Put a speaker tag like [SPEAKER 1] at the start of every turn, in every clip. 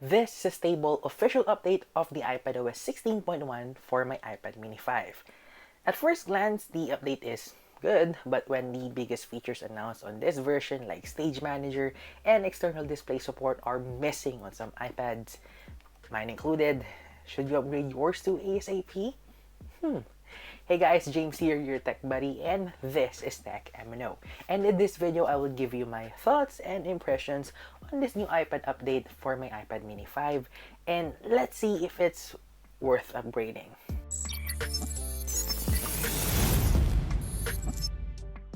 [SPEAKER 1] This is a stable official update of the iPadOS 16.1 for my iPad mini 5. At first glance, the update is good, but when the biggest features announced on this version like Stage Manager and external display support are missing on some iPads, mine included, should you upgrade yours to ASAP? Hey guys, James here, your tech buddy, and this is Tech M.N.O. And in this video, I will give you my thoughts and impressions on this new iPad update for my iPad mini 5, and let's see if it's worth upgrading.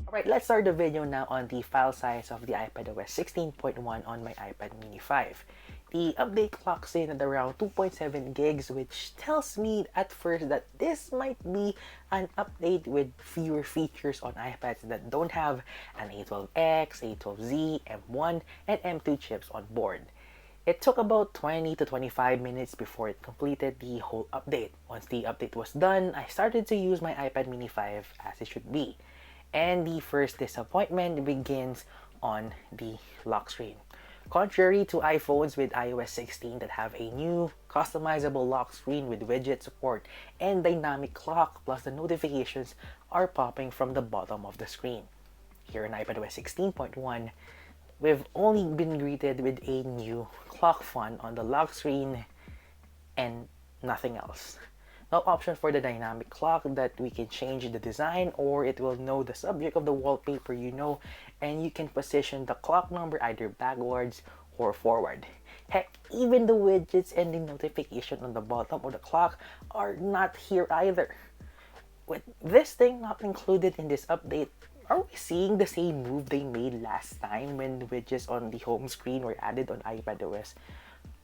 [SPEAKER 1] Alright, let's start the video now on the file size of the iPadOS 16.1 on my iPad mini 5. The update clocks in at around 2.7 gigs, which tells me at first that this might be an update with fewer features on iPads that don't have an A12X, A12Z, M1, and M2 chips on board. It took about 20 to 25 minutes before it completed the whole update. Once the update was done, I started to use my iPad mini 5 as it should be. And the first disappointment begins on the lock screen. Contrary to iPhones with iOS 16 that have a new customizable lock screen with widget support and dynamic clock, plus the notifications are popping from the bottom of the screen. Here in iPadOS 16.1, we've only been greeted with a new clock font on the lock screen and nothing else. No option for the dynamic clock that we can change the design, or it will know the subject of the wallpaper and you can position the clock number either backwards or forward. Heck, even the widgets and the notification on the bottom of the clock are not here either. With this thing not included in this update, are we seeing the same move they made last time when the widgets on the home screen were added on iPadOS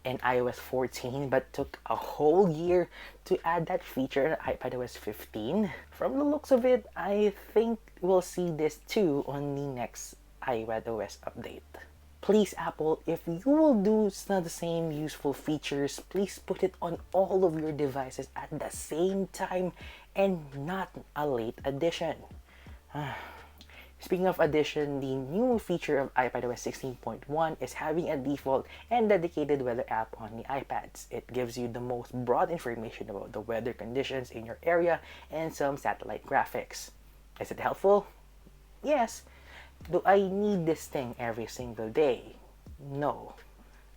[SPEAKER 1] and iOS 14, but took a whole year to add that feature in iPadOS 15? From the looks of it, I think we'll see this too on the next iPadOS update. Please, Apple, if you will do the same useful features, please put it on all of your devices at the same time and not a late addition. Speaking of addition, the new feature of iPadOS 16.1 is having a default and dedicated weather app on the iPads. It gives you the most broad information about the weather conditions in your area and some satellite graphics. Is it helpful? Yes. Do I need this thing every single day? No.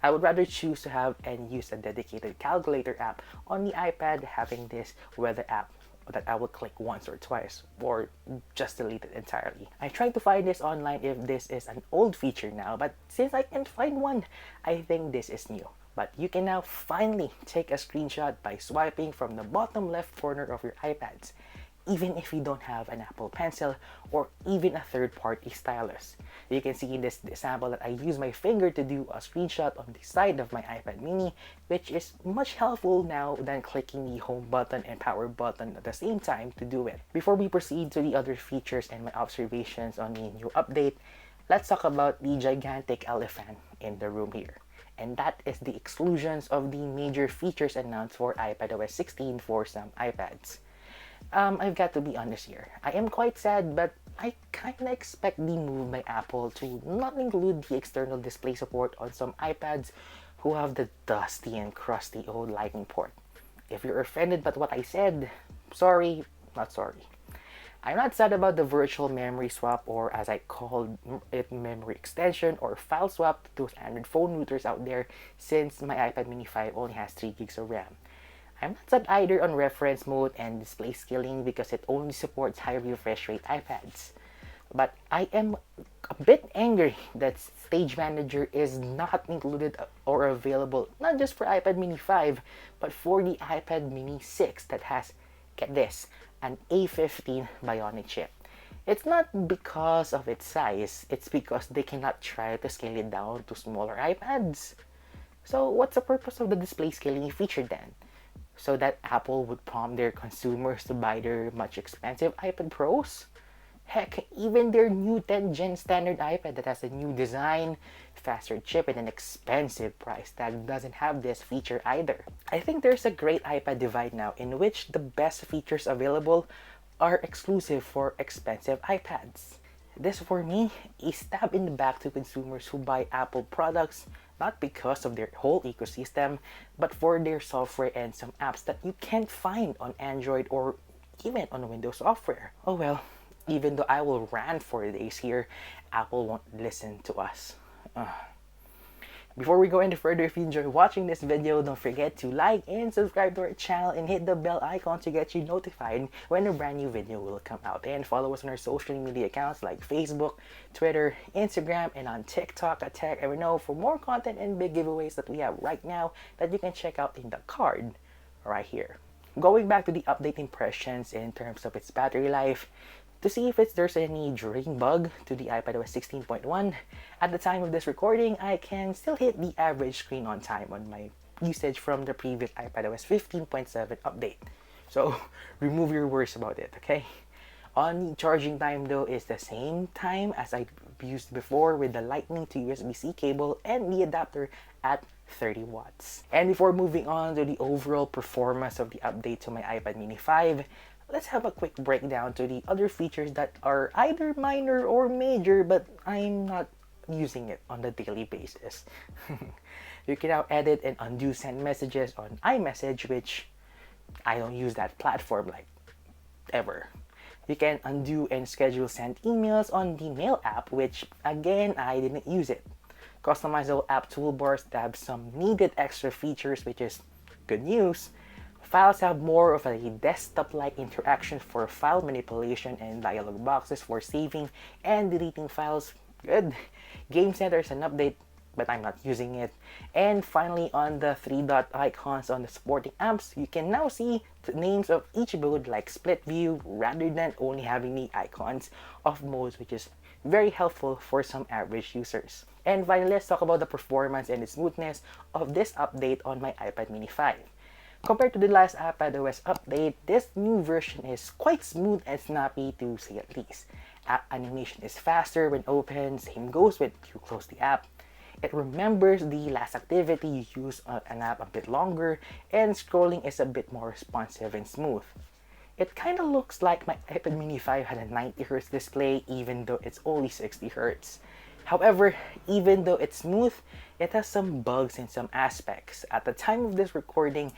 [SPEAKER 1] I would rather choose to have and use a dedicated calculator app on the iPad, having this weather app that I will click once or twice, or just delete it entirely. I tried to find this online if this is an old feature now, but since I can't find one, I think this is new. But you can now finally take a screenshot by swiping from the bottom left corner of your iPads, even if you don't have an Apple Pencil or even a third-party stylus. You can see in this example that I use my finger to do a screenshot on the side of my iPad mini, which is much helpful now than clicking the home button and power button at the same time to do it. Before we proceed to the other features and my observations on the new update, let's talk about the gigantic elephant in the room here. And that is the exclusions of the major features announced for iPadOS 16 for some iPads. I've got to be honest here. I am quite sad, but I kinda expect the move by Apple to not include the external display support on some iPads who have the dusty and crusty old Lightning port. If you're offended by what I said, sorry, not sorry. I'm not sad about the virtual memory swap, or as I call it, memory extension or file swap to those Android phone routers out there, since my iPad mini 5 only has 3 gigs of RAM. I'm not sad either on reference mode and display scaling because it only supports high refresh rate iPads. But I am a bit angry that Stage Manager is not included or available not just for iPad mini 5, but for the iPad mini 6 that has, get this, an A15 Bionic chip. It's not because of its size, it's because they cannot try to scale it down to smaller iPads. So what's the purpose of the display scaling feature then? So that Apple would prompt their consumers to buy their much expensive iPad Pros? Heck, even their new 10th gen standard iPad that has a new design, faster chip, and an expensive price tag doesn't have this feature either. I think there's a great iPad divide now in which the best features available are exclusive for expensive iPads. This, for me, is a stab in the back to consumers who buy Apple products not because of their whole ecosystem, but for their software and some apps that you can't find on Android or even on Windows software. Oh well, even though I will rant for days here, Apple won't listen to us. Before we go any further, if you enjoy watching this video, don't forget to like and subscribe to our channel and hit the bell icon to get you notified when a brand new video will come out. And follow us on our social media accounts like Facebook, Twitter, Instagram, and on TikTok at M.N.O for more content and big giveaways that we have right now that you can check out in the card right here. Going back to the update impressions in terms of its battery life, to see if there's any drain bug to the iPadOS 16.1, at the time of this recording, I can still hit the average screen on time on my usage from the previous iPadOS 15.7 update. So remove your worries about it, okay? On charging time though is the same time as I used before with the Lightning to USB-C cable and the adapter at 30 watts. And before moving on to the overall performance of the update to my iPad mini 5, let's have a quick breakdown to the other features that are either minor or major, but I'm not using it on a daily basis. You can now edit and undo send messages on iMessage, which I don't use that platform like ever. You can undo and schedule sent emails on the Mail app, which again, I didn't use it. Customizable app toolbars that have some needed extra features, which is good news. Files have more of a desktop-like interaction for file manipulation and dialog boxes for saving and deleting files. Good. Game Center is an update, but I'm not using it. And finally, on the 3-dot icons on the supporting apps, you can now see the names of each mode like split view rather than only having the icons of modes, which is very helpful for some average users. And finally, let's talk about the performance and the smoothness of this update on my iPad mini 5. Compared to the last iPadOS update, this new version is quite smooth and snappy to say at least. App animation is faster when open, same goes when you close the app. It remembers the last activity you used on an app a bit longer, and scrolling is a bit more responsive and smooth. It kinda looks like my iPad mini 5 had a 90Hz display even though it's only 60Hz. However, even though it's smooth, it has some bugs in some aspects. At the time of this recording,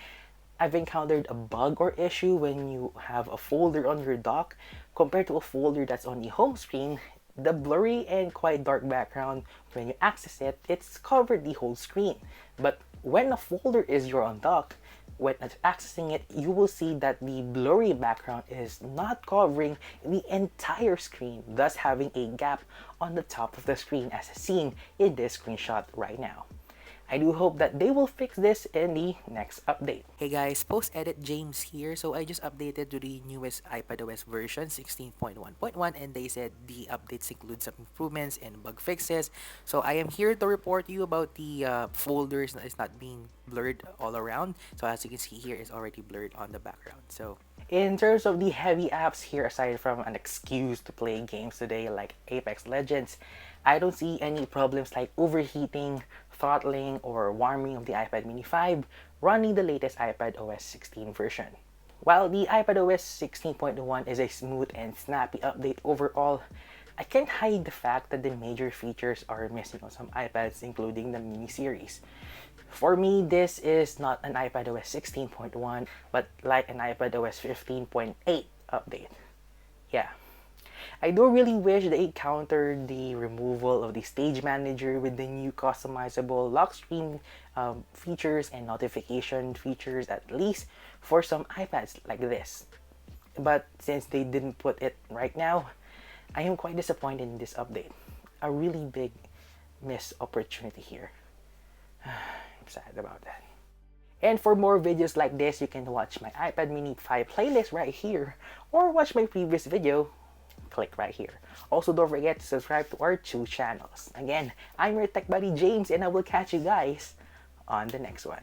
[SPEAKER 1] I've encountered a bug or issue when you have a folder on your dock compared to a folder that's on the home screen. The blurry and quite dark background, when you access it, it's covered the whole screen. But when a folder is your on dock, when accessing it, you will see that the blurry background is not covering the entire screen, thus having a gap on the top of the screen as seen in this screenshot right now. I do hope that they will fix this in the next update. Hey guys, post-edit James here. So I just updated to the newest iPadOS version 16.1.1 and they said the updates include some improvements and bug fixes. So I am here to report you about the folders that is not being blurred all around. So as you can see here, it's already blurred on the background. So in terms of the heavy apps here, aside from an excuse to play games today like Apex Legends, I don't see any problems like overheating, throttling, or warming of the iPad mini 5 running the latest iPadOS 16 version. While the iPadOS 16.1 is a smooth and snappy update overall, I can't hide the fact that the major features are missing on some iPads, including the mini series. For me, this is not an iPadOS 16.1, but like an iPadOS 15.8 update. Yeah. I do really wish they countered the removal of the stage manager with the new customizable lock screen features and notification features, at least for some iPads like this. But since they didn't put it right now, I am quite disappointed in this update. A really big missed opportunity here. I'm sad about that. And for more videos like this, you can watch my iPad mini 5 playlist right here, or watch my previous video. Click right here. Also, don't forget to subscribe to our 2 channels. Again, I'm your tech buddy James, and I will catch you guys on the next one.